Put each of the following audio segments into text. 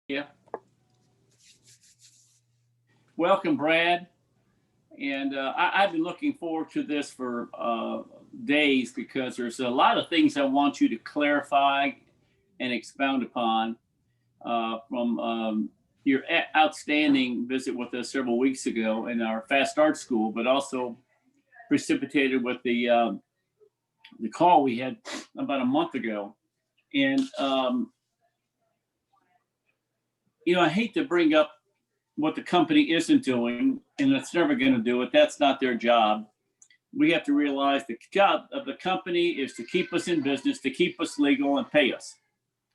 Yeah. Welcome, Brad. And I've been looking forward to this for days because there's a lot of things I want you to clarify and expound upon from your outstanding visit with us several weeks ago in our Fast Start School, but also precipitated with the call we had about a month ago. And I hate to bring up what the company isn't doing, and it's never going to do it. That's not their job. We have to realize the job of the company is to keep us in business, to keep us legal, and pay us.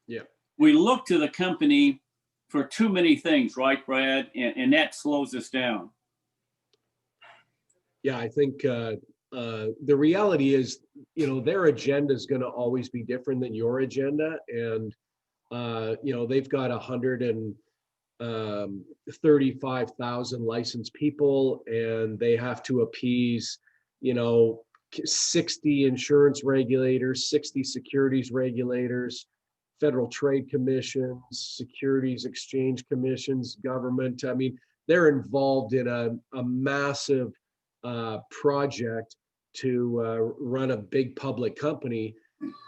Yeah. We look to the company for too many things, right, Brad? And that slows us down. Yeah, I think the reality is, their agenda is going to always be different than your agenda. And, they've got 135,000 licensed people, and they have to appease, 60 insurance regulators, 60 securities regulators, Federal Trade Commissions, Securities Exchange Commissions, government. I mean, they're involved in a massive project to run a big public company,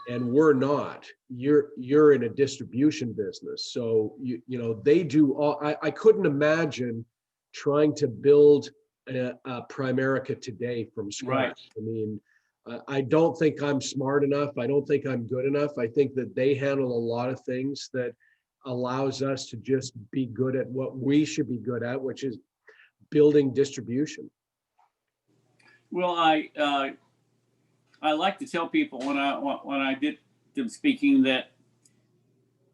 and we're not. You're in a distribution business, so they do all. I couldn't imagine trying to build a Primerica today from scratch. Right. I mean, I don't think I'm smart enough. I don't think I'm good enough. I think that they handle a lot of things that allows us to just be good at what we should be good at, which is building distribution. Well, I like to tell people when I did them speaking that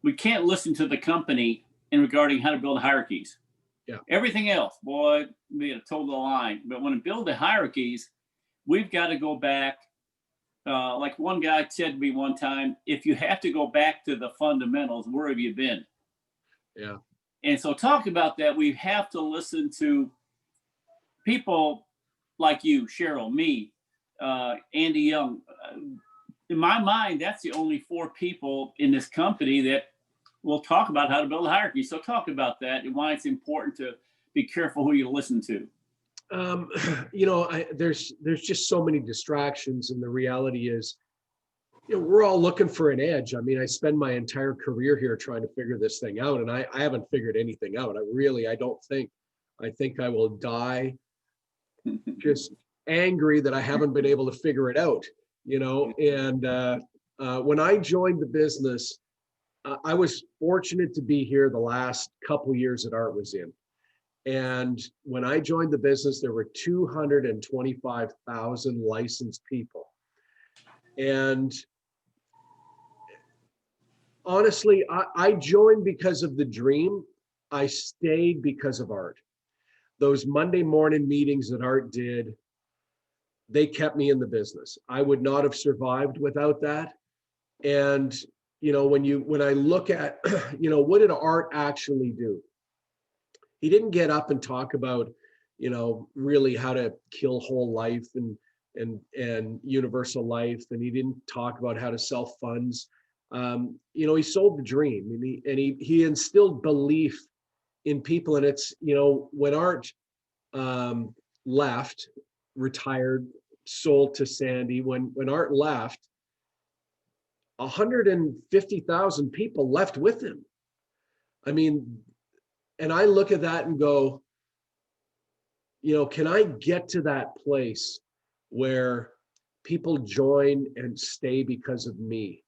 we can't listen to the company in regarding how to build hierarchies. Yeah. Everything else, boy, we have told the line. But when we build the hierarchies, we've got to go back. Like one guy said to me one time, if you have to go back to the fundamentals, where have you been? Yeah. And so talk about that. We have to listen to people like you, Cheryl, me, Andy Young. In my mind, that's the only 4 people in this company that will talk about how to build a hierarchy. So talk about that and why it's important to be careful who you listen to. There's just so many distractions, and the reality is, we're all looking for an edge. I mean, I spend my entire career here trying to figure this thing out, and I haven't figured anything out. I don't think. I think I will die just angry that I haven't been able to figure it out, and when I joined the business, I was fortunate to be here the last couple years that Art was in. And when I joined the business, there were 225,000 licensed people. And honestly, I joined because of the dream. I stayed because of Art. Those Monday morning meetings that Art did, they kept me in the business. I would not have survived without that. And when I look at, what did Art actually do? He didn't get up and talk about, really how to kill whole life and universal life. And he didn't talk about how to sell funds. He sold the dream, and he instilled belief in people. And it's, when Art left, retired, sold to Sandy, when Art left, 150,000 people left with him. I mean, and I look at that and go, can I get to that place where people join and stay because of me?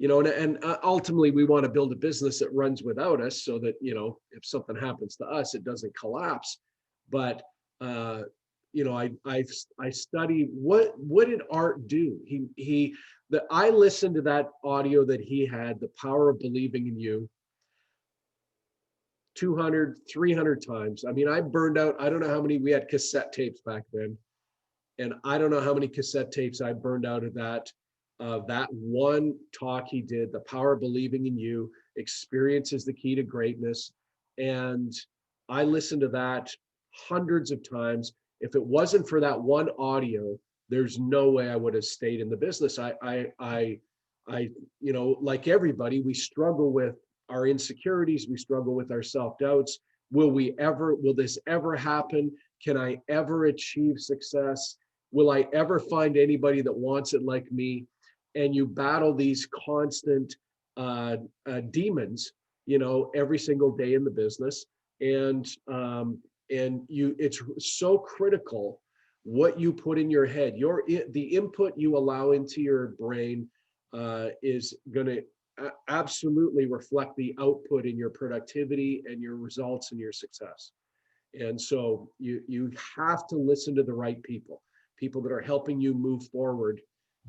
And ultimately we want to build a business that runs without us so that, if something happens to us, it doesn't collapse. But, I study what did Art do? I listened to that audio that he had, The Power of Believing in You, 200, 300 times. I mean, I burned out, I don't know how many, we had cassette tapes back then. And I don't know how many cassette tapes I burned out of that one talk he did, The Power of Believing in You, Experience is the Key to Greatness. And I listened to that hundreds of times. If it wasn't for that one audio, there's no way I would have stayed in the business. I like everybody, we struggle with our insecurities, we struggle with our self-doubts. Will this ever happen? Can I ever achieve success? Will I ever find anybody that wants it like me? And you battle these constant demons, every single day in the business. And it's so critical what you put in your head. The input you allow into your brain is going to absolutely reflect the output in your productivity and your results and your success. And so you have to listen to the right people that are helping you move forward.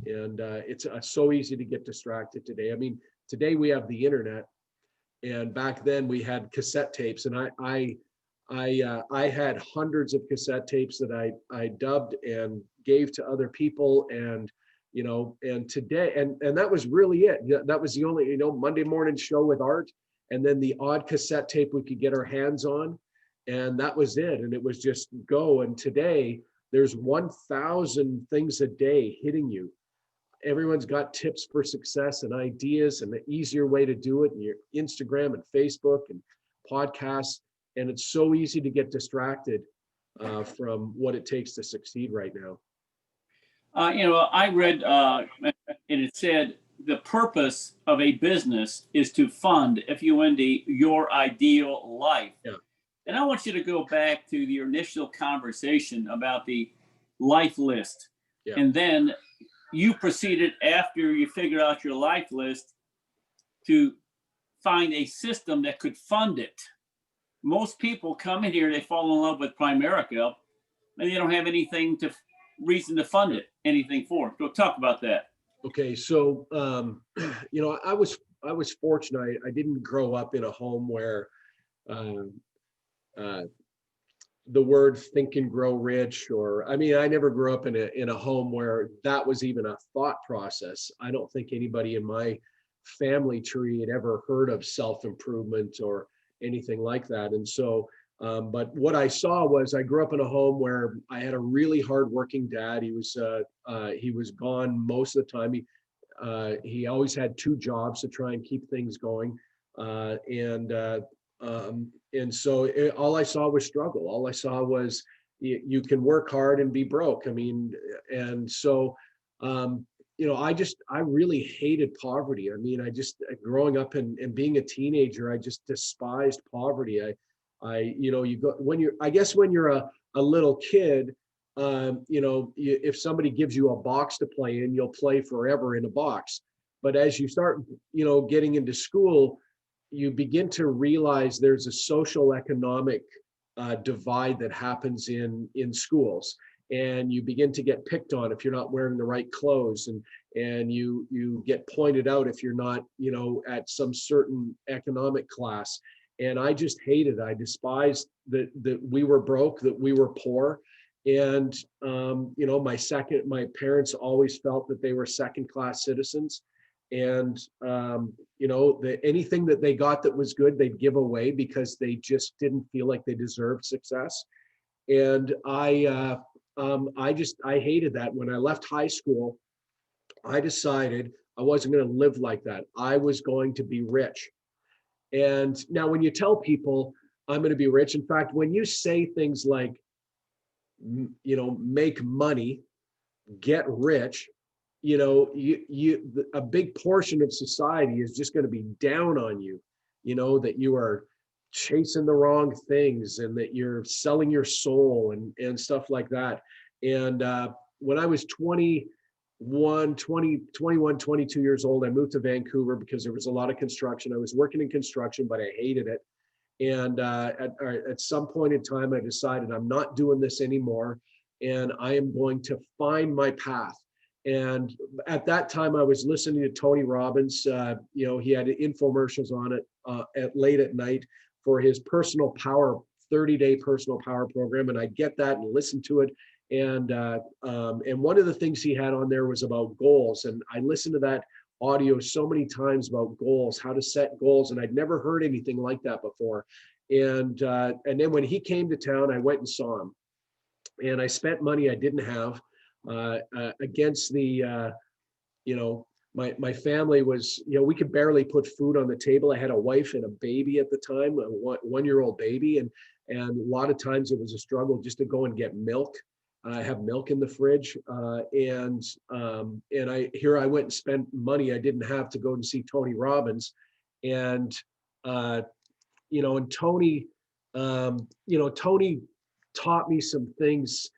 And it's so easy to get distracted today. I mean, today we have the internet, and back then we had cassette tapes, and I had hundreds of cassette tapes that I dubbed and gave to other people. And and today, and that was really it. That was the only, Monday morning show with Art, and then the odd cassette tape we could get our hands on, and that was it. And it was just go. And today there's 1,000 things a day hitting you. Everyone's got tips for success and ideas and the easier way to do it, and your Instagram and Facebook and podcasts. And it's so easy to get distracted from what it takes to succeed right now. I read, and it said, the purpose of a business is to fund, FUND, your ideal life. Yeah. And I want you to go back to your initial conversation about the life list. Yeah. And then you proceeded, after you figured out your life list, to find a system that could fund it. Most people come in here, they fall in love with Primerica, and they don't have anything reason to fund it, anything for it. So talk about that. Okay, so I was fortunate. I didn't grow up in a home where the word think and grow rich, I never grew up in a home where that was even a thought process. I don't think anybody in my family tree had ever heard of self-improvement or anything like that. And so, but what I saw was, I grew up in a home where I had a really hardworking dad. He was gone most of the time. He always had 2 jobs to try and keep things going. And so all I saw was struggle. All I saw was you can work hard and be broke. I mean, and so, I really hated poverty. I mean, growing up and being a teenager, I just despised poverty. When you're a little kid, if somebody gives you a box to play in, you'll play forever in a box. But as you start, getting into school, you begin to realize there's a social economic divide that happens in schools. And you begin to get picked on if you're not wearing the right clothes, and you get pointed out if you're not, at some certain economic class. And I just hated it. I despised that we were broke, that we were poor. And my parents always felt that they were second-class citizens. And anything that they got that was good, they'd give away because they just didn't feel like they deserved success. And I hated that. When I left high school, I decided I wasn't going to live like that. I was going to be rich. And now when you tell people I'm going to be rich, in fact, when you say things like, make money, get rich, a big portion of society is just going to be down on you, that you are chasing the wrong things and that you're selling your soul and stuff like that. And when I was 21, 22 years old, I moved to Vancouver because there was a lot of construction. I was working in construction, but I hated it. And at some point in time, I decided I'm not doing this anymore, and I am going to find my path. And at that time, I was listening to Tony Robbins. He had infomercials on it late at night for his personal power, 30-day personal power program. And I'd get that and listen to it. And one of the things he had on there was about goals. And I listened to that audio so many times about goals, how to set goals. And I'd never heard anything like that before. And then when he came to town, I went and saw him. And I spent money I didn't have against the my family was, we could barely put food on the table. I had a wife and a baby at the time, a 1-year-old baby. And a lot of times it was a struggle just to go and get milk. I have milk in the fridge. And I went and spent money I didn't have to go and see Tony Robbins. And, and Tony, Tony taught me some things,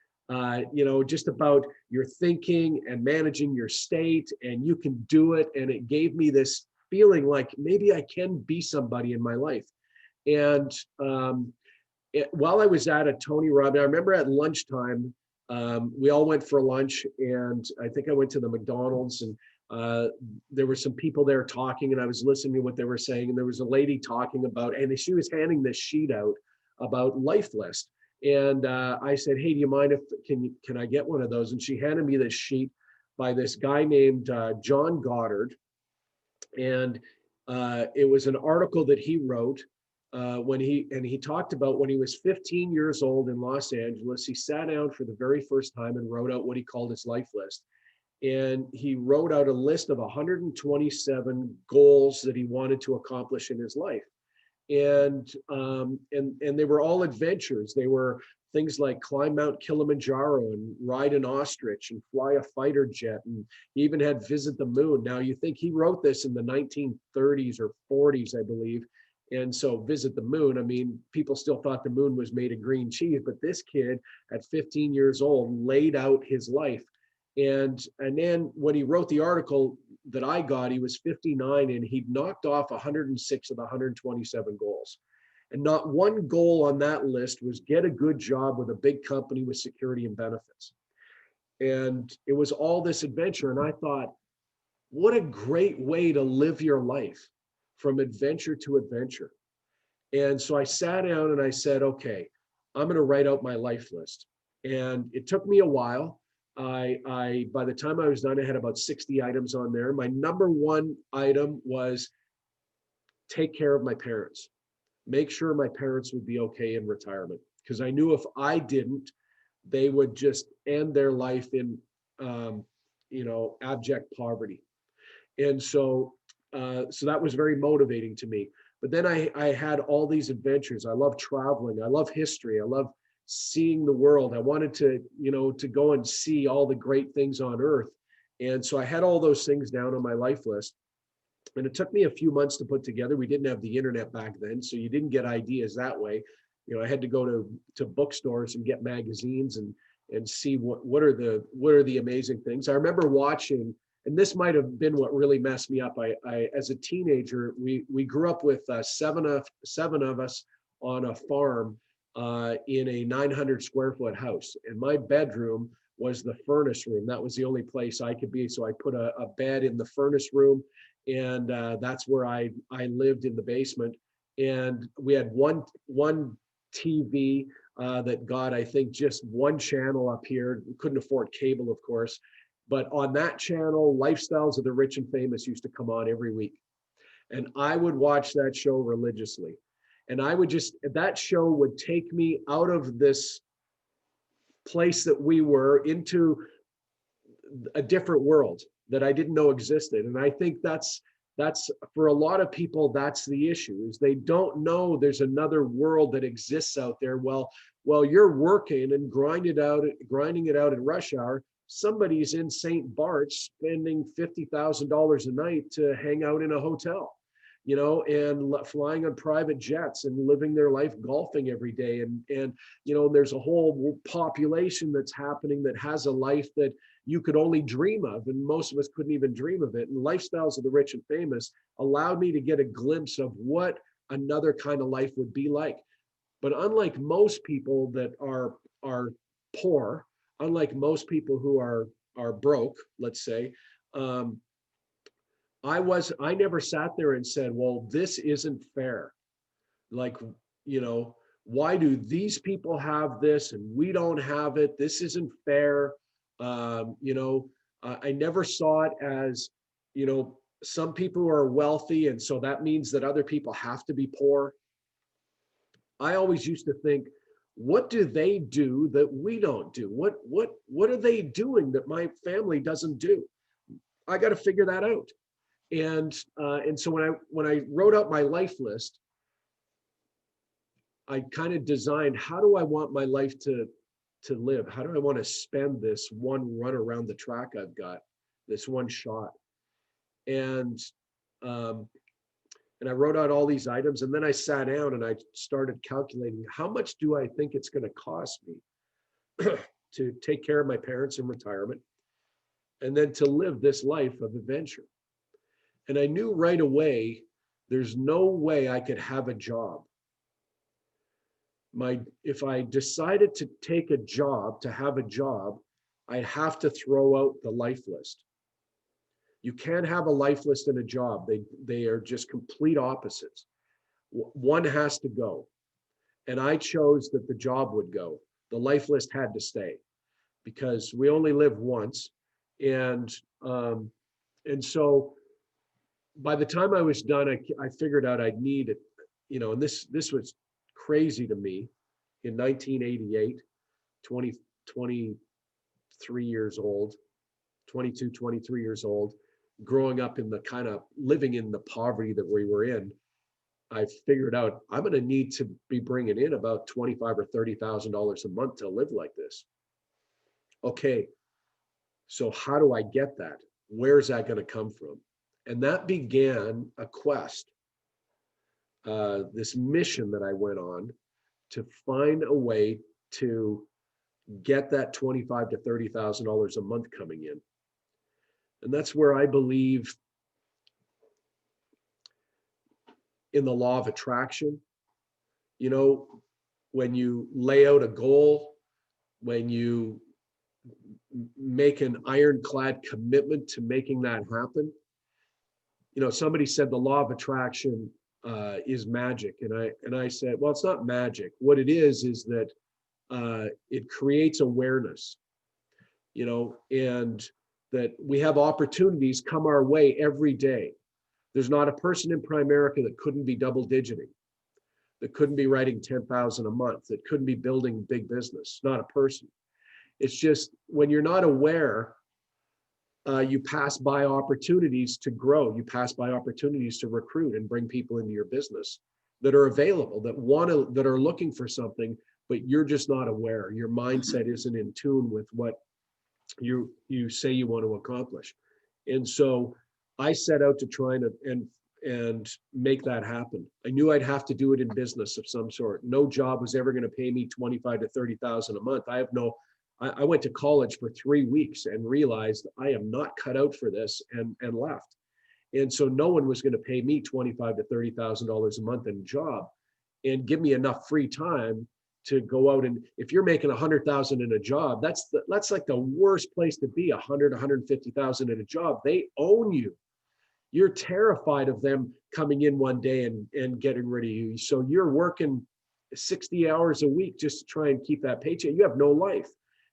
just about your thinking and managing your state, and you can do it. And it gave me this feeling like maybe I can be somebody in my life. And while I was at a Tony Robbins, I remember at lunchtime, we all went for lunch, and I think I went to the McDonald's, and there were some people there talking, and I was listening to what they were saying. And there was a lady talking about, and she was handing this sheet out about Life List. And I said, "Hey, do you mind if can I get one of those?" And she handed me this sheet by this guy named John Goddard, and it was an article that he wrote when he talked about when he was 15 years old in Los Angeles. He sat down for the very first time and wrote out what he called his life list. And he wrote out a list of 127 goals that he wanted to accomplish in his life. And they were all adventures. They were things like climb Mount Kilimanjaro and ride an ostrich and fly a fighter jet. And he even had visit the moon. Now, you think he wrote this in the 1930s or 40s, I believe. And so visit the moon, I mean, people still thought the moon was made of green cheese, but this kid at 15 years old laid out his life. And then when he wrote the article that I got, he was 59, and he'd knocked off 106 of the 127 goals. And not one goal on that list was get a good job with a big company with security and benefits. And it was all this adventure. And I thought, what a great way to live your life, from adventure to adventure. And so I sat down and I said, okay, I'm going to write out my life list. And it took me a while. By the time I was done, I had about 60 items on there. My number one item was take care of my parents, make sure my parents would be okay in retirement. Because I knew if I didn't, they would just end their life in, abject poverty. And so that was very motivating to me. But then I had all these adventures. I love traveling. I love history. I love seeing the world. I wanted to go and see all the great things on earth. And so I had all those things down on my life list. And it took me a few months to put together. We didn't have the internet back then, so you didn't get ideas that way. I had to go to bookstores and get magazines and see what are the amazing things. I remember watching, and this might have been what really messed me up. I as a teenager, we grew up with seven of us on a farm in a 900 square foot house. And my bedroom was the furnace room. That was the only place I could be. So I put a bed in the furnace room, and that's where I lived, in the basement. And we had one TV that got, I think, just one channel up here. We couldn't afford cable, of course. But on that channel, Lifestyles of the Rich and Famous used to come on every week. And I would watch that show religiously. And that show would take me out of this place that we were into a different world that I didn't know existed. And I think that's for a lot of people, that's the issue, is they don't know there's another world that exists out there. Well, you're working and grinding it out at rush hour. Somebody's in St. Bart's spending $50,000 a night to hang out in a hotel, and flying on private jets and living their life golfing every day. And there's a whole population that's happening that has a life that you could only dream of. And most of us couldn't even dream of it. And Lifestyles of the Rich and Famous allowed me to get a glimpse of what another kind of life would be like. But unlike most people that are poor, unlike most people who are broke, let's say, I never sat there and said, well, this isn't fair. Like, why do these people have this and we don't have it? This isn't fair. I never saw it as, some people are wealthy, and so that means that other people have to be poor. I always used to think, what do they do that we don't do? What are they doing that my family doesn't do? I got to figure that out. And so when I wrote out my life list, I kind of designed, how do I want my life to live? How do I want to spend this one run around the track I've got, this one shot? And um, and I wrote out all these items, and then I sat down and I started calculating, how much do I think it's going to cost me to take care of my parents in retirement, and then to live this life of adventure. And I knew right away, there's no way I could have a job. If I decided to take a job, to have a job, I'd have to throw out the life list. You can't have a life list and a job. They are just complete opposites. One has to go. And I chose that the job would go. The life list had to stay because we only live once. And so by the time I was done, I figured out I'd need it, and this was crazy to me in 1988, 23 years old, 22, 23 years old, growing up in the kind of living in the poverty that we were in. I figured out I'm going to need to be bringing in about $25,000 or $30,000 a month to live like this. Okay, so how do I get that? Where's that going to come from? And that began a quest, this mission that I went on to find a way to get that $25,000 to $30,000 a month coming in. And that's where I believe in the law of attraction. When you lay out a goal, when you make an ironclad commitment to making that happen, somebody said the law of attraction is magic. And I said, well, it's not magic. What it is that it creates awareness, and that we have opportunities come our way every day. There's not a person in Primerica that couldn't be double digiting, that couldn't be writing 10,000 a month, that couldn't be building big business. Not a person. It's just when you're not aware, you pass by opportunities to grow. You pass by opportunities to recruit and bring people into your business that are available, that are looking for something, but you're just not aware. Your mindset isn't in tune with what you say you want to accomplish. And so I set out to try and make that happen. I knew I'd have to do it in business of some sort. No job was ever going to pay me $25,000 to $30,000 a month. I went to college for 3 weeks and realized I am not cut out for this, and left. And so no one was going to pay me $25,000 to $30,000 a month in a job and give me enough free time to go out. And if you're making 100,000 in a job, that's like the worst place to be. 150,000 in a job. They own you. You're terrified of them coming in one day and getting rid of you. So you're working 60 hours a week just to try and keep that paycheck. You have no life.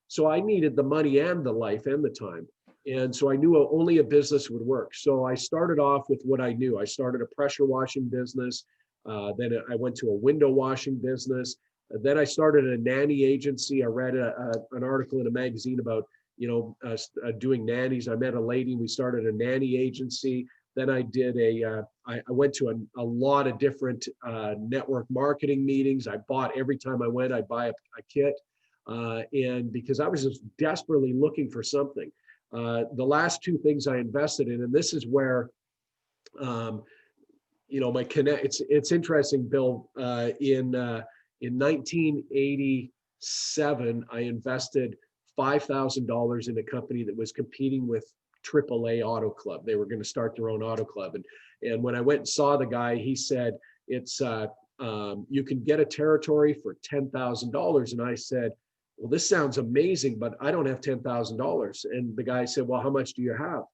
So I needed the money and the life and the time. And so I knew only a business would work. So I started off with what I knew. I started a pressure washing business. Then I went to a window washing business. Then I started a nanny agency. I read an article in a magazine about, doing nannies. I met a lady and we started a nanny agency. Then I did I went to a lot of different network marketing meetings. I bought, every time I went, I'd buy a kit. And because I was just desperately looking for something. The last two things I invested in, and this is where, my connect. It's interesting, Bill. In 1987, I invested $5,000 in a company that was competing with AAA Auto Club. They were going to start their own auto club, and when I went and saw the guy, he said, "It's you can get a territory for $10,000," and I said, well, this sounds amazing, but I don't have $10,000. And the guy said, well, how much do you have?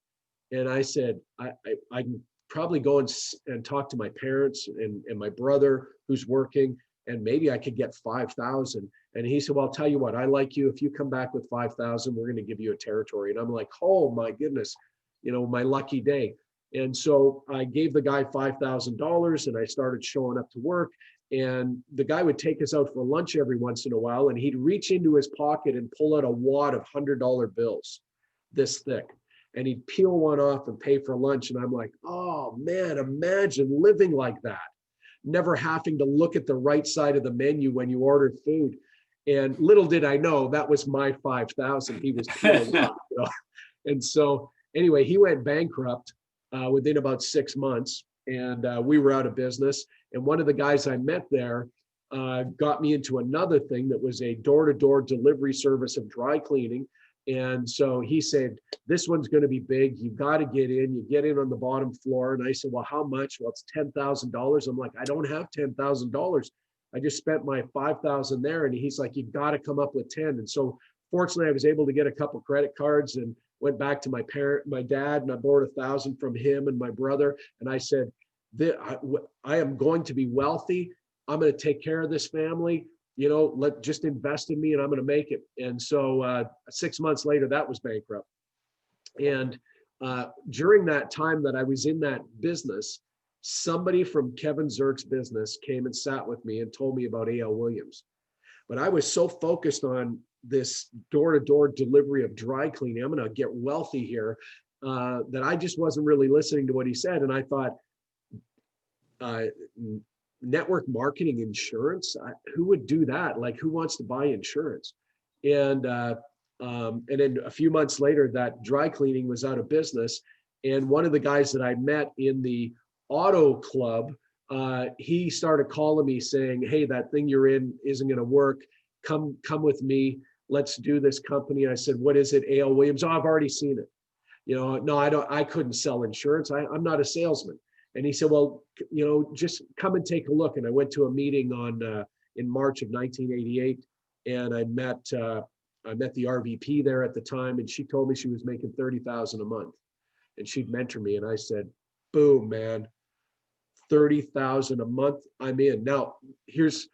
And I said, I can probably go and talk to my parents and my brother who's working, and maybe I could get 5,000. And he said, well, I'll tell you what, I like you. If you come back with 5,000, we're going to give you a territory. And I'm like, oh my goodness, my lucky day. And so I gave the guy $5,000 and I started showing up to work. And the guy would take us out for lunch every once in a while, and he'd reach into his pocket and pull out a wad of $100 bills this thick. and he'd peel one off and pay for lunch. And I'm like, oh man, imagine living like that. Never having to look at the right side of the menu when you ordered food. And little did I know that was my 5,000 he was peeling off, you know? And so anyway, he went bankrupt within about 6 months, and we were out of business. And one of the guys I met there got me into another thing that was a door-to-door delivery service of dry cleaning. And so he said, this one's going to be big. You got to get in. You get in on the bottom floor. And I said, well, how much? Well, it's $10,000. I'm like, I don't have $10,000. I just spent my 5,000 there. And he's like, you've got to come up with 10. And so fortunately, I was able to get a couple credit cards and went back to my dad, and I borrowed 1,000 from him and my brother. And I said, I am going to be wealthy. I'm going to take care of this family. You know, just invest in me and I'm going to make it. And so 6 months later, that was bankrupt. And during that time that I was in that business, somebody from Kevin Zirk's business came and sat with me and told me about A.L. Williams. But I was so focused on this door-to-door delivery of dry cleaning, I'm going to get wealthy here, that I just wasn't really listening to what he said. And I thought, network marketing insurance, who would do that? Like, who wants to buy insurance? And then a few months later, that dry cleaning was out of business. And one of the guys that I met in the auto club, he started calling me saying, hey, that thing you're in isn't going to work. Come with me. Let's do this company. I said, what is it? A.L. Williams. Oh, I've already seen it. You know, no, I couldn't sell insurance. I'm not a salesman. And he said, well, you know, just come and take a look. And I went to a meeting in March of 1988, and I met the RVP there at the time, and she told me she was making $30,000 a month, and she'd mentor me. And I said, boom, man, $30,000 a month, I'm in. Now, here's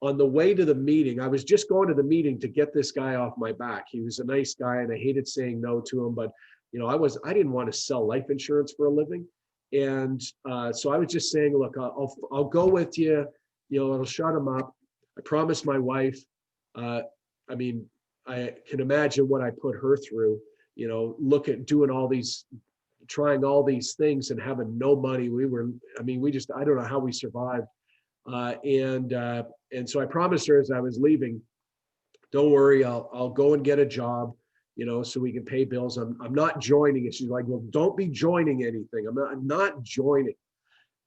on the way to the meeting. I was just going to the meeting to get this guy off my back. He was a nice guy, and I hated saying no to him, but you know, I didn't want to sell life insurance for a living. And so I was just saying, look, I'll go with you. You know, it'll shut him up. I promised my wife. I mean, I can imagine what I put her through. You know, look at trying all these things and having no money. I don't know how we survived. And so I promised her as I was leaving, don't worry, I'll go and get a job, you know, so we can pay bills. I'm not joining it. She's like, well, don't be joining anything. I'm not joining.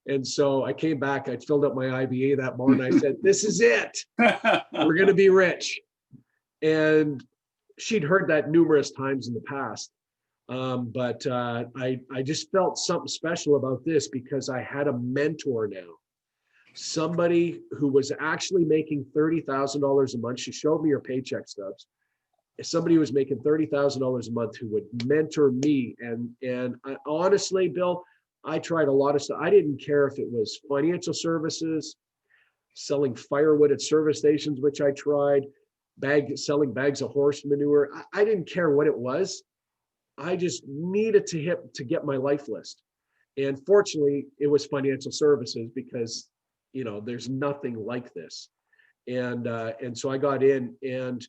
And so I came back, I filled up my IBA that morning. I said, this is it. We're going to be rich. And she'd heard that numerous times in the past. But I just felt something special about this because I had a mentor now. Somebody who was actually making $30,000 a month. She showed me her paycheck stubs. Somebody who was making $30,000 a month who would mentor me. And I, honestly, Bill, I tried a lot of stuff. I didn't care if it was financial services, selling firewood at service stations, which I tried, selling bags of horse manure. I didn't care what it was. I just needed to get my life list. And fortunately, it was financial services because, you know, there's nothing like this. And so I got in, and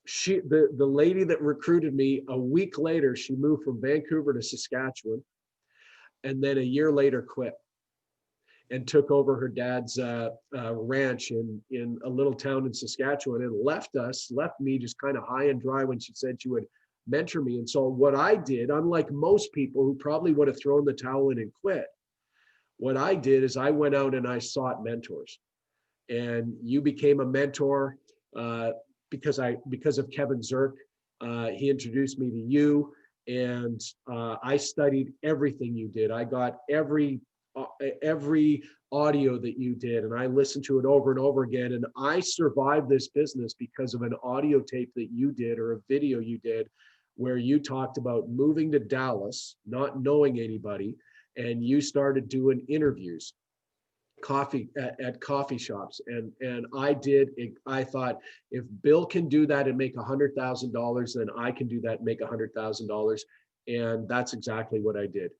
the lady that recruited me, a week later, she moved from Vancouver to Saskatchewan, and then a year later quit and took over her dad's ranch in a little town in Saskatchewan, and left me just kind of high and dry when she said she would mentor me. And so what I did, unlike most people who probably would have thrown the towel in and quit, what I did is I went out and I sought mentors. And you became a mentor because of Kevin Zirk. He introduced me to you, and I studied everything you did. I got every audio that you did, and I listened to it over and over again. And I survived this business because of an audio tape that you did, or a video you did, where you talked about moving to Dallas, not knowing anybody, and you started doing interviews at coffee shops. And I thought, if Bill can do that and make $100,000, then I can do that and make $100,000. And that's exactly what I did.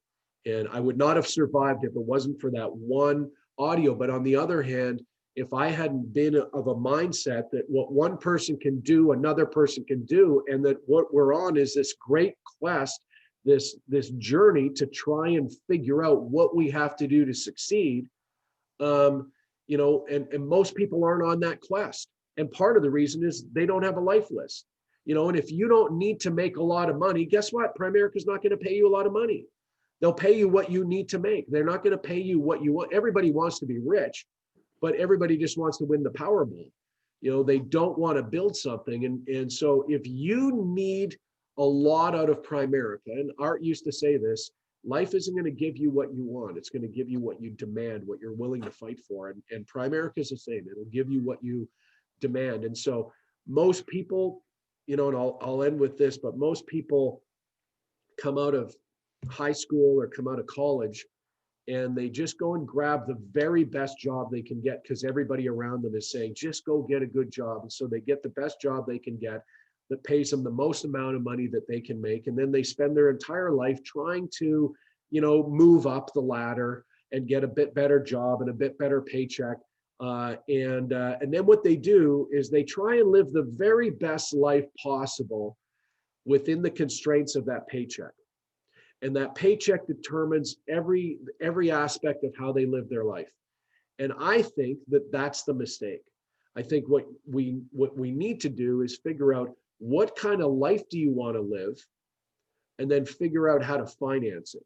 And I would not have survived if it wasn't for that one audio. But on the other hand, if I hadn't been of a mindset that what one person can do, another person can do, and that what we're on is this great quest this journey to try and figure out what we have to do to succeed. And most people aren't on that quest. And part of the reason is they don't have a life list. And if you don't need to make a lot of money, guess what? Primerica is not going to pay you a lot of money. They'll pay you what you need to make. They're not going to pay you what you want. Everybody wants to be rich, but everybody just wants to win the Powerball. They don't want to build something. And so if you need a lot out of Primerica, and Art used to say this, life isn't going to give you what you want. It's going to give you what you demand, what you're willing to fight for. And Primerica is the same. It'll give you what you demand. And so most people, and I'll end with this, but most people come out of high school or come out of college and they just go and grab the very best job they can get because everybody around them is saying, just go get a good job. And so they get the best job they can get that pays them the most amount of money that they can make. And then they spend their entire life trying to, move up the ladder and get a bit better job and a bit better paycheck. And then what they do is they try and live the very best life possible within the constraints of that paycheck. And that paycheck determines every aspect of how they live their life. And I think that that's the mistake. I think what we need to do is figure out what kind of life do you want to live, and then figure out how to finance it.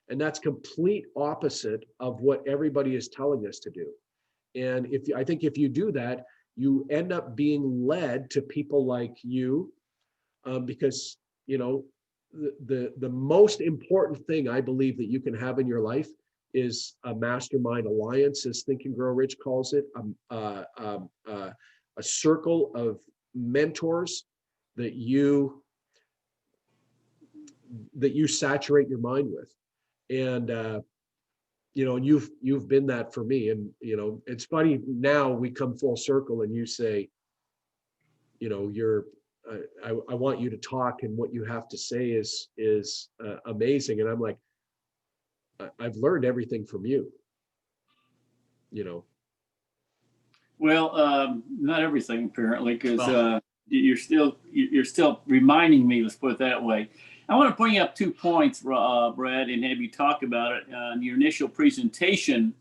And that's complete opposite of what everybody is telling us to do. And I think if you do that, you end up being led to people like you, because the most important thing I believe that you can have in your life is a mastermind alliance, as Think and Grow Rich calls it, a circle of mentors that you saturate your mind with. And and you've been that for me. And it's funny, now we come full circle and you say, I want you to talk, and what you have to say is amazing. And I'm like, I've learned everything from you. Well, not everything apparently, because you're still reminding me. Let's put it that way. I want to bring up 2 points, Brad, and have you talk about it. In your initial presentation,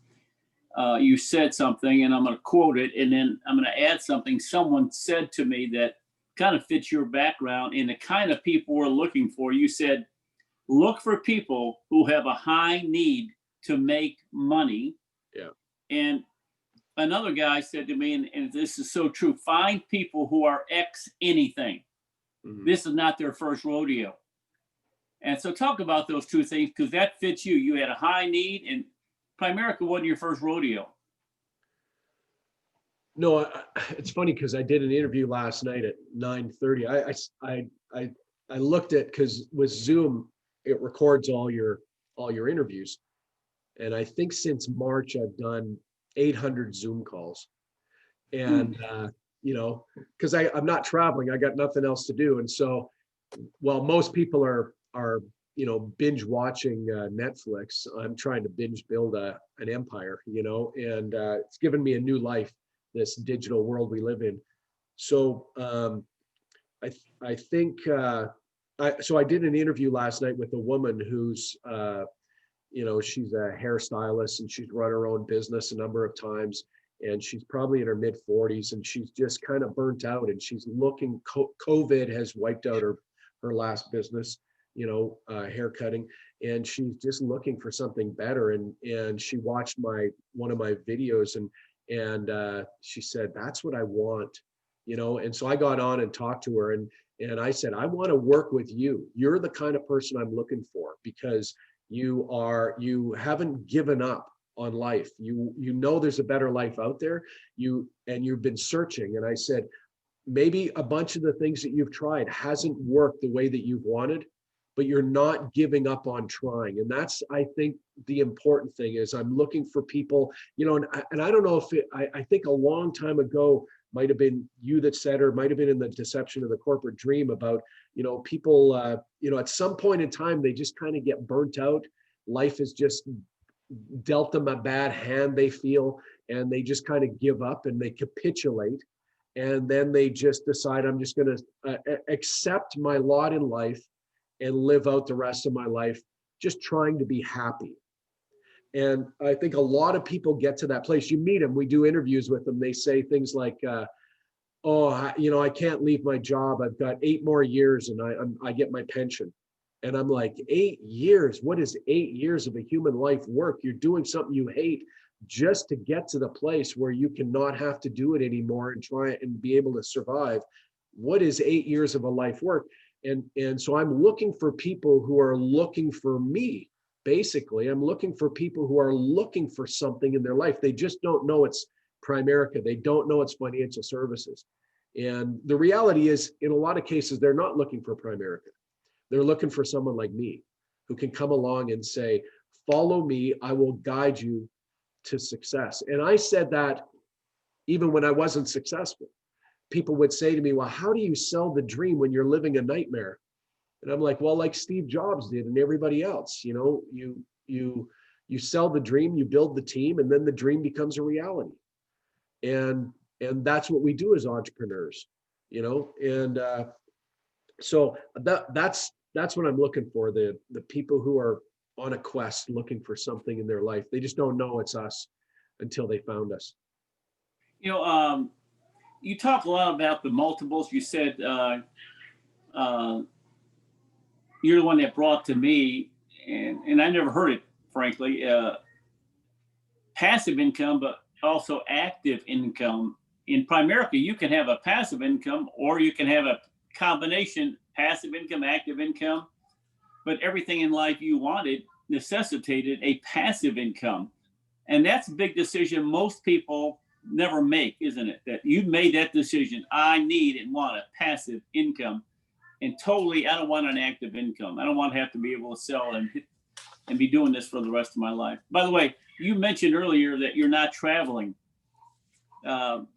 you said something, and I'm going to quote it, and then I'm going to add something someone said to me that kind of fits your background and the kind of people we're looking for. You said, look for people who have a high need to make money. Yeah. And another guy said to me, and this is so true, find people who are X anything. Mm-hmm. This is not their first rodeo. And so talk about those 2 things, because that fits you. You had a high need, and Primerica wasn't your first rodeo. No, it's funny because I did an interview last night at 9:30. I looked at, because with Zoom it records all your interviews, and I think since March I've done 800 Zoom calls, and because I'm not traveling, I got nothing else to do, and so while most people are binge watching Netflix, I'm trying to binge build an empire, and it's given me a new life, this digital world we live in. So I think so I did an interview last night with a woman who's she's a hairstylist, and she's run her own business a number of times, and she's probably in her mid 40s, and she's just kind of burnt out, and she's looking, COVID has wiped out her last business, hair cutting, and she's just looking for something better. And she watched one of my videos, and she said, that's what I want, and so I got on and talked to her, and I said, I want to work with you. You're the kind of person I'm looking for, because you haven't given up on life. There's a better life out there. You've been searching. And I said, maybe a bunch of the things that you've tried hasn't worked the way that you've wanted, but you're not giving up on trying. And that's, I think, the important thing is I'm looking for people, and I don't know if I think a long time ago, might have been you that said, or might have been in the Deception of the Corporate Dream, about, people, at some point in time, they just kind of get burnt out. Life has just dealt them a bad hand, they feel, and they just kind of give up and they capitulate. And then they just decide, I'm just going to accept my lot in life and live out the rest of my life just trying to be happy. And I think a lot of people get to that place. You meet them, we do interviews with them. They say things like, I can't leave my job. I've got 8 more years and I get my pension. And I'm like, 8 years? What is 8 years of a human life work? You're doing something you hate just to get to the place where you cannot have to do it anymore and try and be able to survive. What is 8 years of a life work? And so I'm looking for people who are looking for me. Basically, I'm looking for people who are looking for something in their life. They just don't know it's Primerica. They don't know it's financial services. And the reality is, in a lot of cases, they're not looking for Primerica. They're looking for someone like me who can come along and say, follow me, I will guide you to success. And I said that even when I wasn't successful. People would say to me, well, how do you sell the dream when you're living a nightmare? And I'm like, well, like Steve Jobs did and everybody else, you sell the dream, you build the team, and then the dream becomes a reality. And that's what we do as entrepreneurs, and so that's what I'm looking for, the people who are on a quest looking for something in their life. They just don't know it's us until they found us. You talk a lot about the multiples. You said you're the one that brought to me, and I never heard it, frankly, passive income, but also active income. In Primerica, you can have a passive income or you can have a combination, passive income, active income, but everything in life you wanted necessitated a passive income. And that's a big decision most people never make, isn't it? That you've made that decision. I need and want a passive income. And totally, I don't want an active income. I don't want to have to be able to sell and be doing this for the rest of my life. By the way, you mentioned earlier that you're not traveling.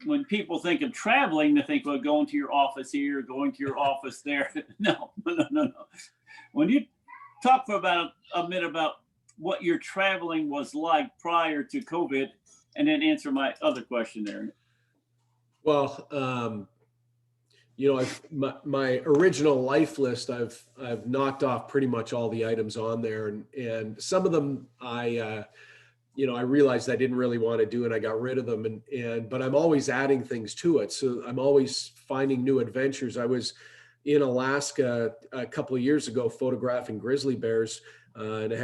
When people think of traveling, they think, well, going to your office here, going to your office there. No. When you talk for about a minute about what your traveling was like prior to COVID, and then answer my other question there. Well, my original life list, I've knocked off pretty much all the items on there, and some of them I realized I didn't really want to do, and I got rid of them, but I'm always adding things to it. So I'm always finding new adventures. I was in Alaska a couple of years ago photographing grizzly bears, and I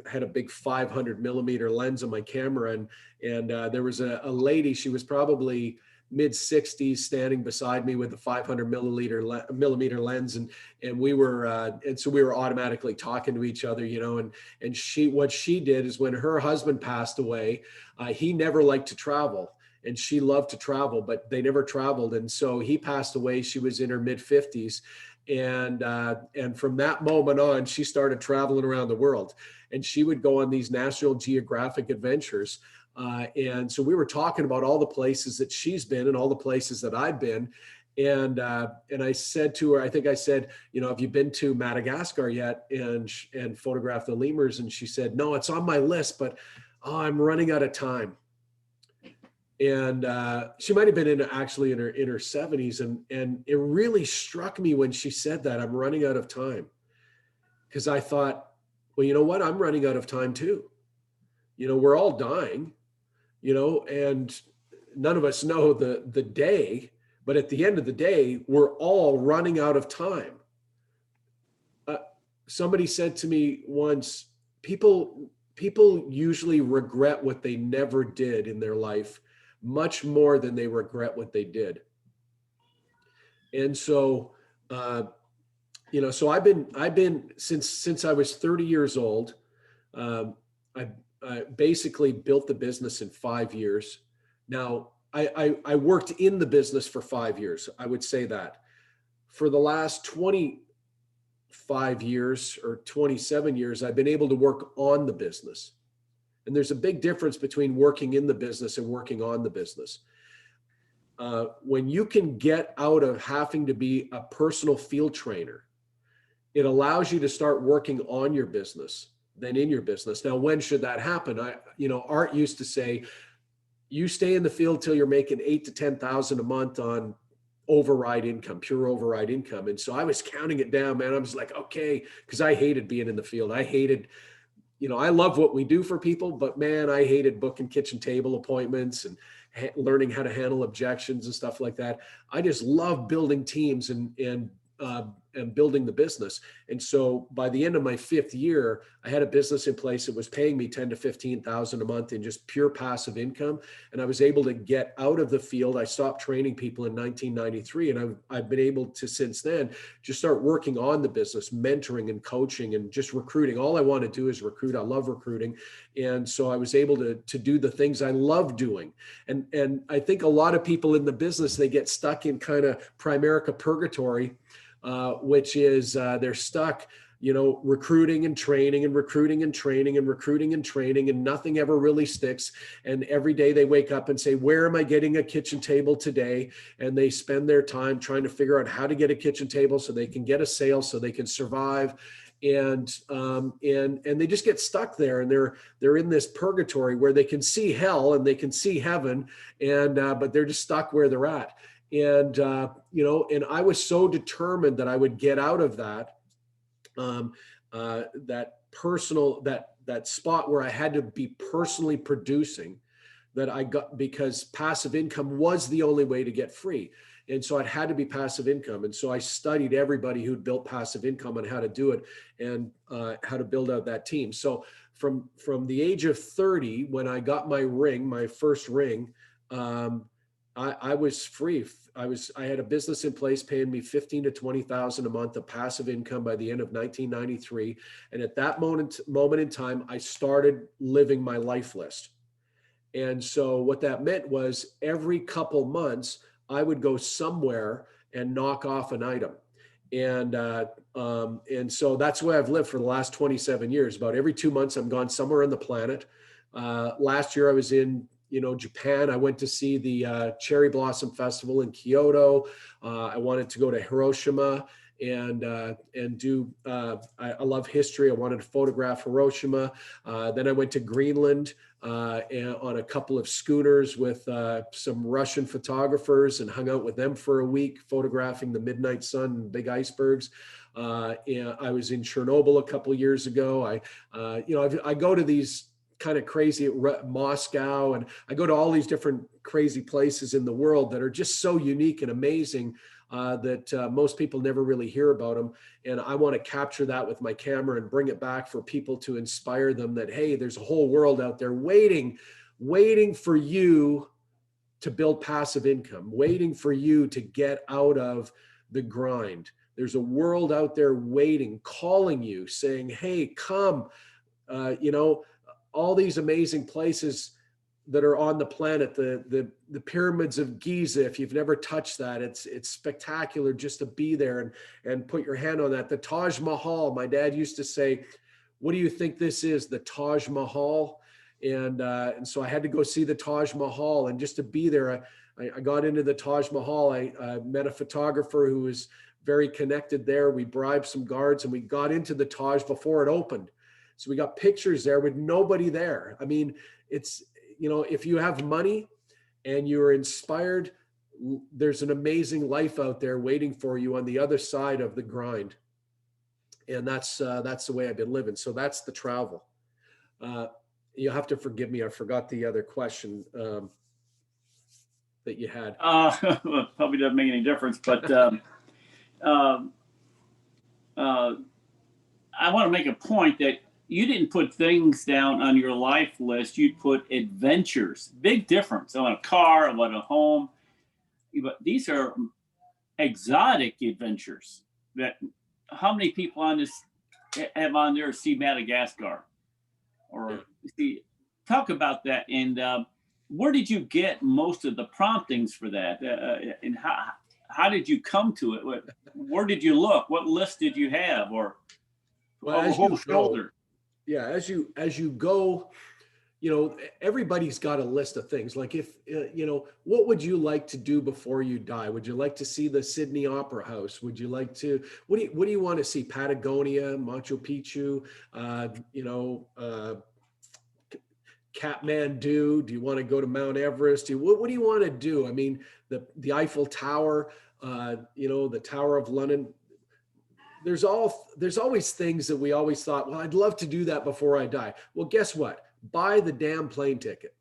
had a big 500 millimeter lens on my camera, and there was a lady. She was probably mid 60s, standing beside me with a 500 millimeter lens, and we were and so we were automatically talking to each other, and what she did is, when her husband passed away, he never liked to travel, and she loved to travel, but they never traveled. And so he passed away. She was in her mid 50s. And from that moment on, she started traveling around the world, and she would go on these National Geographic adventures. And so we were talking about all the places that she's been and all the places that I've been. And I said to her, I think I said, have you been to Madagascar yet and photographed the lemurs? And she said, no, it's on my list, but I'm running out of time. And she might have been actually in her 70s. And it really struck me when she said that, I'm running out of time. Because I thought, well, you know what? I'm running out of time too. We're all dying, and none of us know the day, but at the end of the day, we're all running out of time. Somebody said to me once, people usually regret what they never did in their life much more than they regret what they did. And so, so I've been since I was 30 years old. I basically built the business in 5 years. Now, I worked in the business for 5 years. I would say that. For the last 25 years or 27 years, I've been able to work on the business. And there's a big difference between working in the business and working on the business. When you can get out of having to be a personal field trainer, it allows you to start working on your business than in your business. Now, when should that happen? Art used to say, you stay in the field till you're making 8,000 to 10,000 a month on override income, pure override income. And so I was counting it down, man. I was like, okay, because I hated being in the field. I hated, I love what we do for people, but man, I hated booking kitchen table appointments and learning how to handle objections and stuff like that. I just love building teams and building the business. And so by the end of my 5th year, I had a business in place that was paying me 10 to 15,000 a month in just pure passive income. And I was able to get out of the field. I stopped training people in 1993. And I've been able to, since then, just start working on the business, mentoring and coaching and just recruiting. All I want to do is recruit. I love recruiting. And so I was able to do the things I love doing. And I think a lot of people in the business, they get stuck in kind of Primerica purgatory, which is they're stuck, recruiting and training and recruiting and training and recruiting and training, and nothing ever really sticks. And every day they wake up and say, where am I getting a kitchen table today? And they spend their time trying to figure out how to get a kitchen table so they can get a sale, so they can survive. And they just get stuck there, and they're in this purgatory where they can see hell and they can see heaven, and but they're just stuck where they're at. And and I was so determined that I would get out of that, that spot where I had to be personally producing, that I got, because passive income was the only way to get free. And so it had to be passive income. And so I studied everybody who'd built passive income and how to do it, and how to build out that team. So from the age of 30, when I got my first ring, I was free. I had a business in place paying me 15 to 20,000 a month of passive income by the end of 1993. And at that moment in time, I started living my life list. And so what that meant was every couple months, I would go somewhere and knock off an item. And so that's the way I've lived for the last 27 years. About every 2 months, I'm gone somewhere on the planet. Last year I was in Japan. I went to see the Cherry Blossom Festival in Kyoto. I wanted to go to Hiroshima and do, I love history. I wanted to photograph Hiroshima. Then I went to Greenland and on a couple of schooners with some Russian photographers, and hung out with them for a week, photographing the midnight sun and big icebergs. And I was in Chernobyl a couple of years ago. I go to these kind of crazy Moscow, and I go to all these different crazy places in the world that are just so unique and amazing that most people never really hear about them. And I want to capture that with my camera and bring it back for people to inspire them that, hey, there's a whole world out there waiting for you to build passive income, waiting for you to get out of the grind. There's a world out there waiting, calling you, saying, hey, come, all these amazing places that are on the planet, the pyramids of Giza. If you've never touched that, it's spectacular just to be there and put your hand on that. The Taj Mahal, my dad used to say, what do you think this is, the Taj Mahal? And so I had to go see the Taj Mahal, and just to be there, I got into the Taj Mahal. I met a photographer who was very connected there. We bribed some guards and we got into the Taj before it opened. So we got pictures there with nobody there. I mean, it's, if you have money and you're inspired, there's an amazing life out there waiting for you on the other side of the grind. And that's the way I've been living. So that's the travel. You'll have to forgive me. I forgot the other question that you had. Probably doesn't make any difference, but I want to make a point that you didn't put things down on your life list. You put adventures. Big difference. I want a car, I want a home. But these are exotic adventures that how many people on this have on there see Madagascar? Or see, talk about that. And where did you get most of the promptings for that? And how did you come to it? Where did you look? What list did you have? Or well, whole shoulder? Yeah, as you go, everybody's got a list of things. Like if, what would you like to do before you die? Would you like to see the Sydney Opera House? Would you like to, what do you want to see? Patagonia, Machu Picchu, Kathmandu? Do you want to go to Mount Everest? What do you want to do? I mean, the Eiffel Tower, you know, the Tower of London. There's always things that we always thought, well, I'd love to do that before I die. Well, guess what? Buy the damn plane ticket.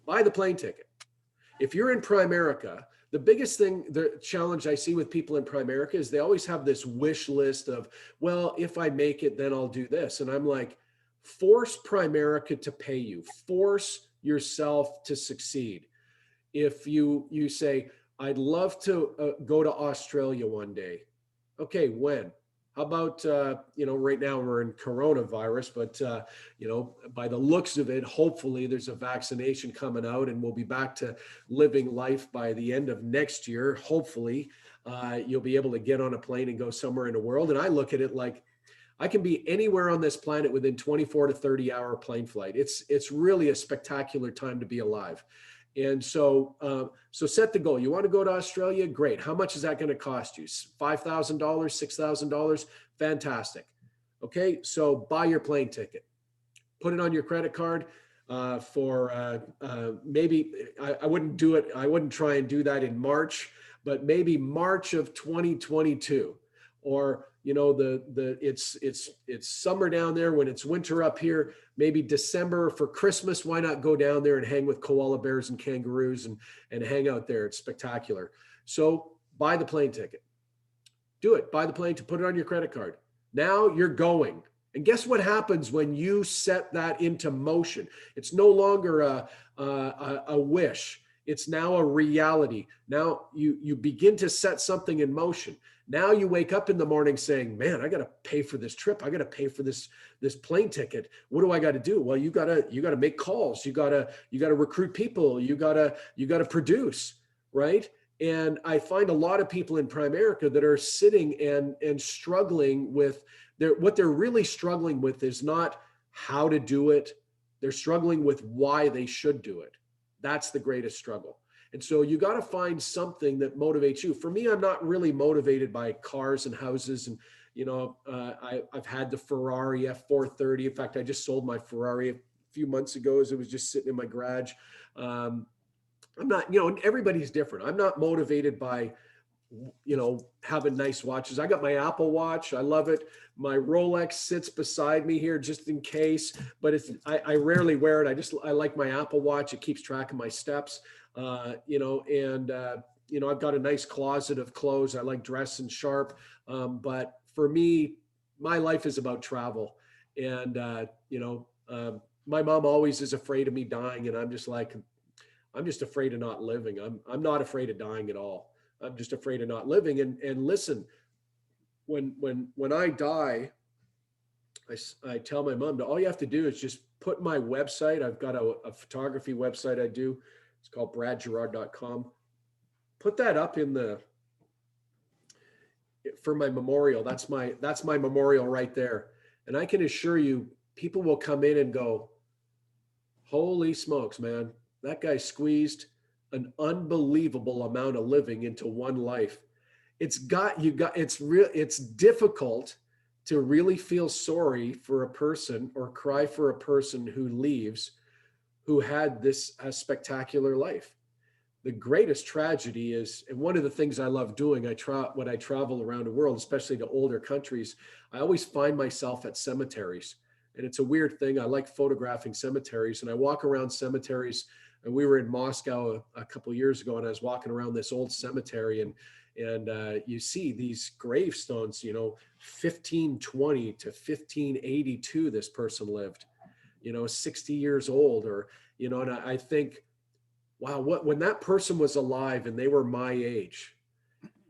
Buy the plane ticket. If you're in Primerica, the biggest thing, the challenge I see with people in Primerica is they always have this wish list of, well, if I make it, then I'll do this. And I'm like, force Primerica to pay you. Force yourself to succeed. If you say, I'd love to go to Australia one day. Okay, when? How about, you know, right now we're in coronavirus, but, you know, by the looks of it, hopefully there's a vaccination coming out and we'll be back to living life by the end of next year. Hopefully, you'll be able to get on a plane and go somewhere in the world. And I look at it like I can be anywhere on this planet within 24 to 30 hour plane flight. It's really a spectacular time to be alive. And so, so set the goal. You want to go to Australia? Great. How much is that going to cost you? $5,000, $6,000? Fantastic. Okay. So buy your plane ticket, put it on your credit card for maybe, I wouldn't do it. I wouldn't try and do that in March, but maybe March of 2022, or, you know, it's summer down there when it's winter up here, maybe December for Christmas. Why not go down there and hang with koala bears and kangaroos and hang out there? It's spectacular. So buy the plane ticket. Do it. Buy the plane to put it on your credit card. Now you're going. And guess what happens when you set that into motion? It's no longer a wish. It's now a reality. Now you begin to set something in motion. Now you wake up in the morning saying, man, I got to pay for this trip. I got to pay for this plane ticket. What do I got to do? Well, you got to make calls. You got to recruit people. You got to produce, right? And I find a lot of people in Primerica that are sitting and struggling with what they're really struggling with is not how to do it. They're struggling with why they should do it. That's the greatest struggle. And so you got to find something that motivates you. For me, I'm not really motivated by cars and houses. And, you know, I've had the Ferrari F430. In fact, I just sold my Ferrari a few months ago as it was just sitting in my garage. I'm not, you know, everybody's different. I'm not motivated by, you know, having nice watches. I got my Apple Watch. I love it. My Rolex sits beside me here just in case, but I rarely wear it. I like my Apple Watch. It keeps track of my steps, you know, and, you know, I've got a nice closet of clothes. I like dressing sharp. But for me, my life is about travel. And, you know, my mom always is afraid of me dying. And I'm just like, I'm just afraid of not living. I'm not afraid of dying at all. I'm just afraid of not living. And listen, when I die, I tell my mom that all you have to do is just put my website. I've got a photography website I do. It's called bradgirard.com. Put that up for my memorial. That's my memorial right there. And I can assure you, people will come in and go, holy smokes, man, that guy squeezed an unbelievable amount of living into one life. It's difficult to really feel sorry for a person or cry for a person who leaves, who had a spectacular life. The greatest tragedy is, and one of the things I love doing, when I travel around the world, especially to older countries, I always find myself at cemeteries. And it's a weird thing. I like photographing cemeteries, and I walk around cemeteries. And we were in Moscow a couple of years ago, and I was walking around this old cemetery, and you see these gravestones, you know, 1520 to 1582, this person lived, you know, 60 years old, or, you know, and I think, wow, when that person was alive and they were my age,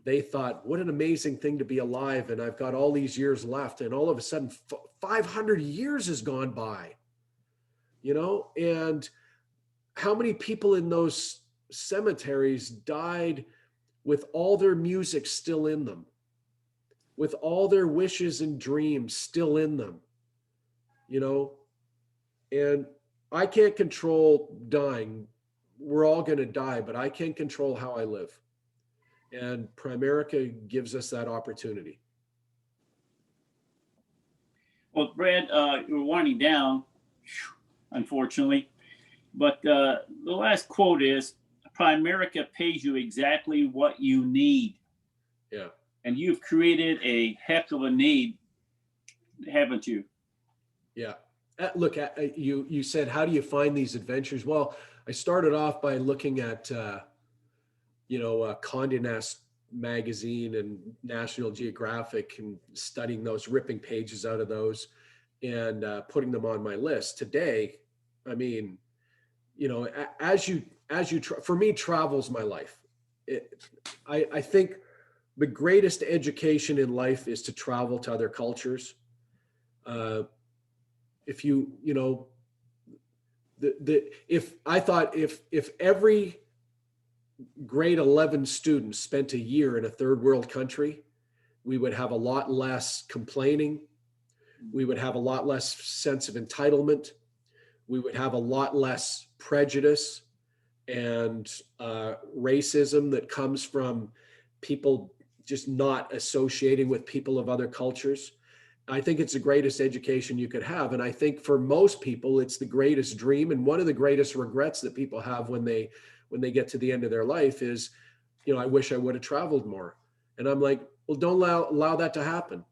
they thought, what an amazing thing to be alive. And I've got all these years left. And all of a sudden, 500 years has gone by, you know, and how many people in those cemeteries died with all their music still in them, with all their wishes and dreams still in them, you know? And I can't control dying. We're all going to die, but I can control how I live. And Primerica gives us that opportunity. Well, Brad, we're winding down, unfortunately. But the last quote is, Primerica pays you exactly what you need. Yeah. And you've created a heck of a need, haven't you? Yeah. Look, you said, how do you find these adventures? Well, I started off by looking at, Condé Nast magazine and National Geographic and studying those, ripping pages out of those and putting them on my list. Today, I mean, for me, travel's my life. I think the greatest education in life is to travel to other cultures. If if every grade 11 student spent a year in a third world country, we would have a lot less complaining. We would have a lot less sense of entitlement. We would have a lot less prejudice and racism that comes from people just not associating with people of other cultures. I think it's the greatest education you could have. And I think for most people, it's the greatest dream. And one of the greatest regrets that people have when they get to the end of their life is, I wish I would have traveled more. And I'm like, well, don't allow that to happen.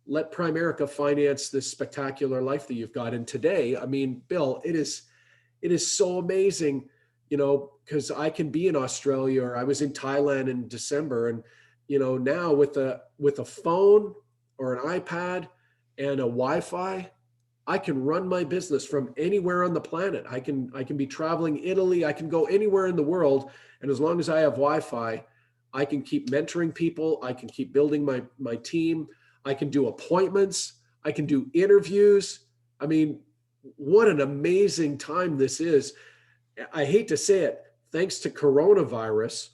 Let Primerica finance this spectacular life that you've got. And today, I mean, Bill, it is so amazing, because I can be in Australia, or I was in Thailand in December, and now with a phone or an iPad and a Wi-Fi, I can run my business from anywhere on the planet. I can be traveling Italy. I can go anywhere in the world, and as long as I have Wi-Fi, I can keep mentoring people. I can keep building my team. I can do appointments. I can do interviews. I mean, what an amazing time this is. I hate to say it, thanks to coronavirus,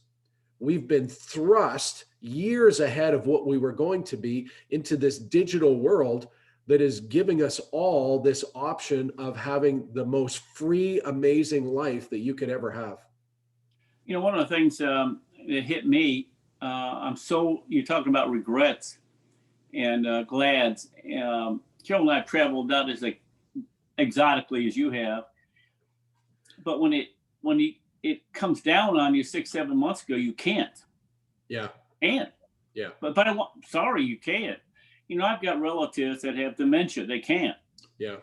we've been thrust years ahead of what we were going to be into this digital world that is giving us all this option of having the most free, amazing life that you could ever have. One of the things that hit me, you're talking about regrets and glads. Carol and I traveled not as exotically as you have, but when it comes down on you 6-7 months ago, you can't. Yeah. And yeah. But sorry, you can't. I've got relatives that have dementia. They can't. Yeah.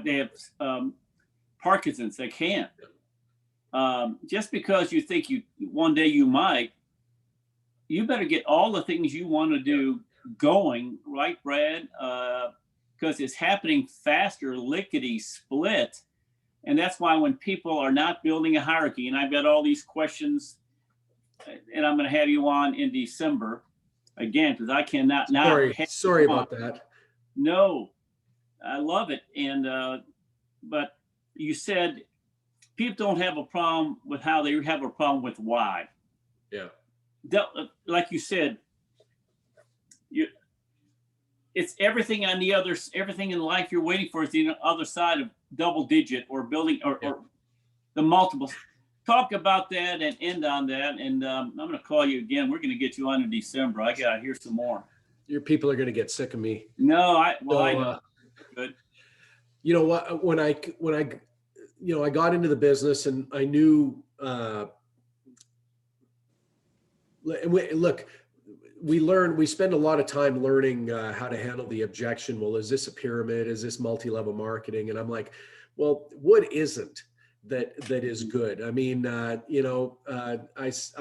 They have Parkinson's. They can't. Just because you think one day you might, you better get all the things you want to do going, right, Brad? Because it's happening faster, lickety split. And that's why when people are not building a hierarchy, and I've got all these questions, and I'm going to have you on in December again, because I cannot Sorry about that. No, I love it. And but you said people don't have a problem with how, they have a problem with why. Yeah. Like you said, it's everything on everything in life you're waiting for is the other side of double digit or building or the multiples. Talk about that and end on that. And I'm going to call you again. We're going to get you on in December. I got to hear some more. Your people are going to get sick of me. No, I know. Good. You know what? When I got into the business and I knew, look, we spend a lot of time learning how to handle the objection. Well, is this a pyramid? Is this multi-level marketing? And I'm like, well, what isn't that is good? I mean, I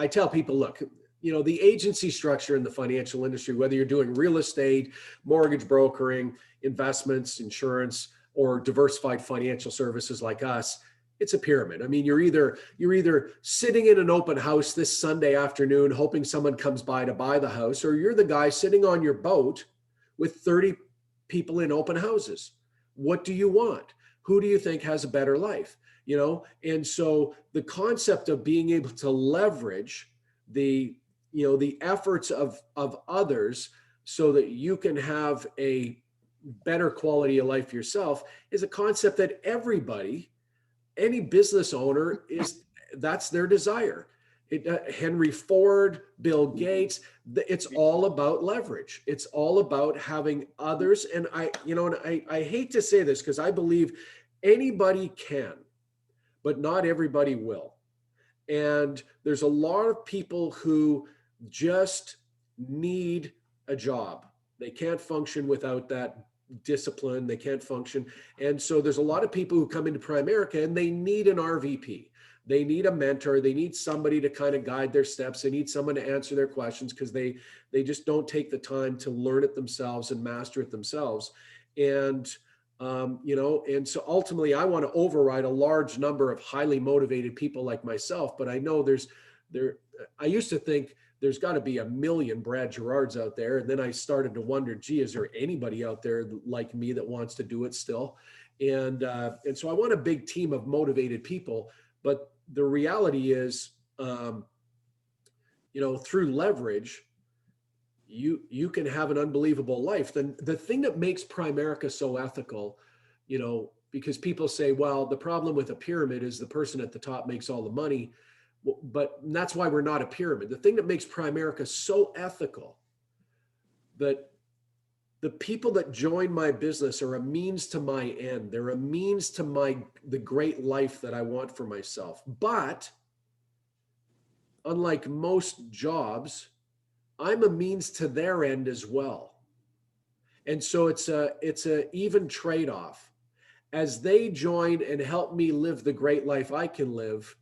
tell people, look, the agency structure in the financial industry, whether you're doing real estate, mortgage brokering, investments, insurance, or diversified financial services like us, it's a pyramid. I mean, you're either sitting in an open house this Sunday afternoon, hoping someone comes by to buy the house, or you're the guy sitting on your boat with 30 people in open houses. What do you want? Who do you think has a better life? And so the concept of being able to leverage the efforts of others so that you can have a better quality of life yourself is a concept that any business owner that's their desire. Henry Ford, Bill Gates, it's all about leverage. It's all about having others. And I hate to say this because I believe anybody can, but not everybody will. And there's a lot of people who just need a job. They can't function without that discipline. They can't function. And so there's a lot of people who come into Primerica and they need an RVP. They need a mentor. They need somebody to kind of guide their steps. They need someone to answer their questions because they just don't take the time to learn it themselves and master it themselves. And and so ultimately I want to override a large number of highly motivated people like myself, but I know I used to think there's got to be a million Brad Girards out there. And then I started to wonder, gee, is there anybody out there like me that wants to do it still? And so I want a big team of motivated people, but the reality is, through leverage, you can have an unbelievable life. Then the thing that makes Primerica so ethical, because people say, well, the problem with a pyramid is the person at the top makes all the money, but that's why we're not a pyramid. The thing that makes Primerica so ethical, that the people that join my business are a means to my end. They're a means to the great life that I want for myself. But unlike most jobs, I'm a means to their end as well. And so it's a even trade-off. As they join and help me live the great life I can live,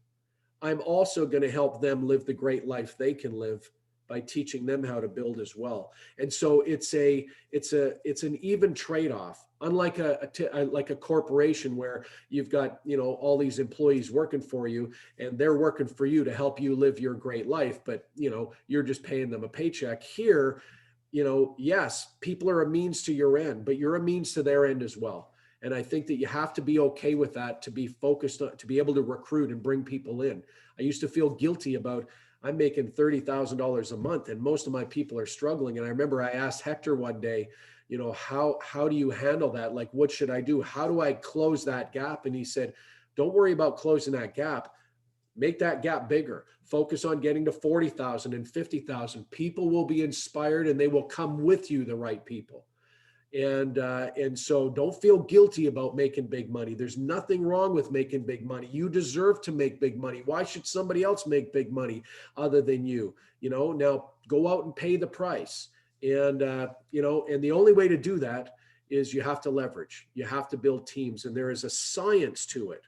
I'm also going to help them live the great life they can live by teaching them how to build as well. And so it's an even trade-off. Unlike a corporation where you've got all these employees working for you and they're working for you to help you live your great life, but you're just paying them a paycheck. Here, yes, people are a means to your end, but you're a means to their end as well. And I think that you have to be okay with that, to be focused on, to be able to recruit and bring people in. I used to feel guilty about, I'm making $30,000 a month and most of my people are struggling. And I remember I asked Hector one day, how do you handle that? Like, what should I do? How do I close that gap? And he said, don't worry about closing that gap. Make that gap bigger. Focus on getting to 40,000 and 50,000. People will be inspired and they will come with you, the right people. And so don't feel guilty about making big money. There's nothing wrong with making big money. You deserve to make big money. Why should somebody else make big money other than you? Now go out and pay the price. And the only way to do that is you have to leverage. You have to build teams, and there is a science to it.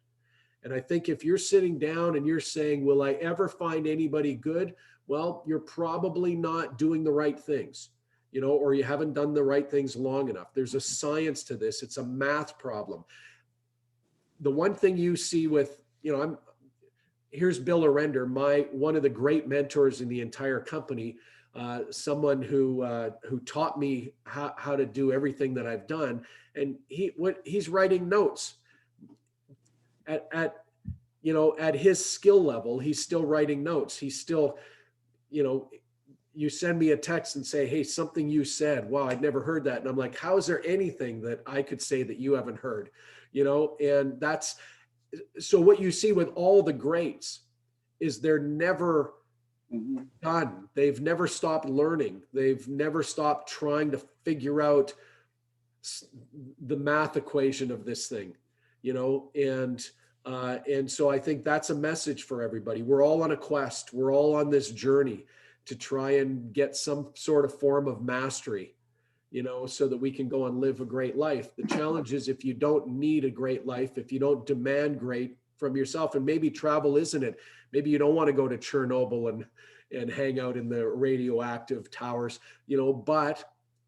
And I think if you're sitting down and you're saying, will I ever find anybody good? Well, you're probably not doing the right things. Or you haven't done the right things long enough. There's a science to this. It's a math problem. The one thing you see with, here's Bill Arender, one of the great mentors in the entire company, someone who taught me how to do everything that I've done. And he's writing notes at his skill level. He's still writing notes. He's still, you send me a text and say, hey, something you said, wow, I'd never heard that. And I'm like, how is there anything that I could say that you haven't heard? And that's, so what you see with all the greats is they're never done. They've never stopped learning. They've never stopped trying to figure out the math equation of this thing, and so I think that's a message for everybody. We're all on a quest. We're all on this journey to try and get some sort of form of mastery, so that we can go and live a great life. The challenge is if you don't need a great life, if you don't demand great from yourself, and maybe travel isn't it. Maybe you don't want to go to Chernobyl and hang out in the radioactive towers, but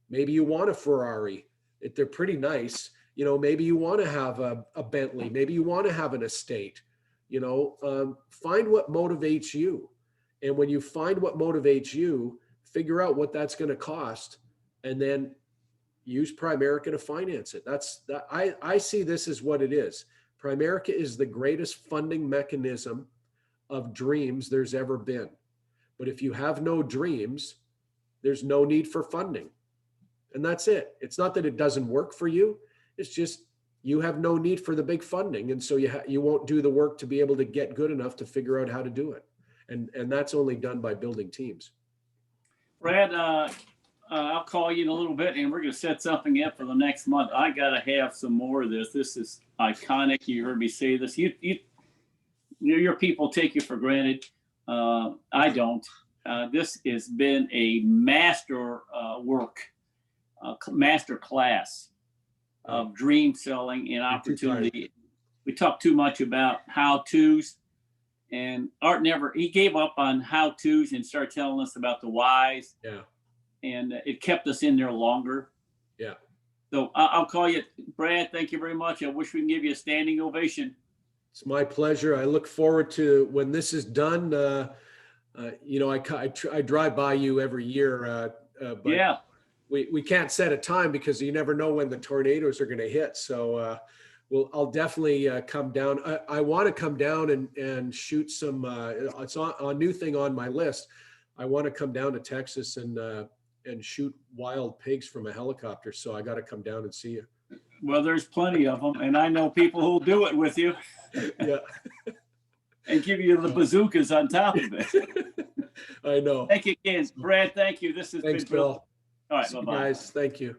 maybe you want a Ferrari. They're pretty nice. Maybe you want to have a Bentley. Maybe you want to have an estate. Find what motivates you. And when you find what motivates you, figure out what that's going to cost, and then use Primerica to finance it. I see this as what it is. Primerica is the greatest funding mechanism of dreams there's ever been. But if you have no dreams, there's no need for funding. And that's it. It's not that it doesn't work for you. It's just you have no need for the big funding. And so you won't do the work to be able to get good enough to figure out how to do it. And that's only done by building teams. Brad, I'll call you in a little bit, and we're going to set something up for the next month. I got to have some more of this. This is iconic. You heard me say this. You your people take you for granted. I don't. This has been a master master class of dream selling and opportunity. We talk too much about how-tos, and Art he gave up on how-tos and started telling us about the whys. Yeah. And it kept us in there longer. Yeah. So I'll call you, Brad. Thank you very much. I wish we can give you a standing ovation. It's my pleasure. I look forward to when this is done. You know, I drive by you every year, but Yeah. we can't set a time because you never know when the tornadoes are going to hit. So I'll definitely come down. I want to come down and shoot some. It's a new thing on my list. I want to come down to Texas and shoot wild pigs from a helicopter. So I got to come down and see you. Well, there's plenty of them, and I know people who'll do it with you. Yeah. And give you the bazookas on top of it. I know. Thank you again, Brad. Thank you. This has Thanks, been Bill. All right, See you bye-bye. guys. Thank you.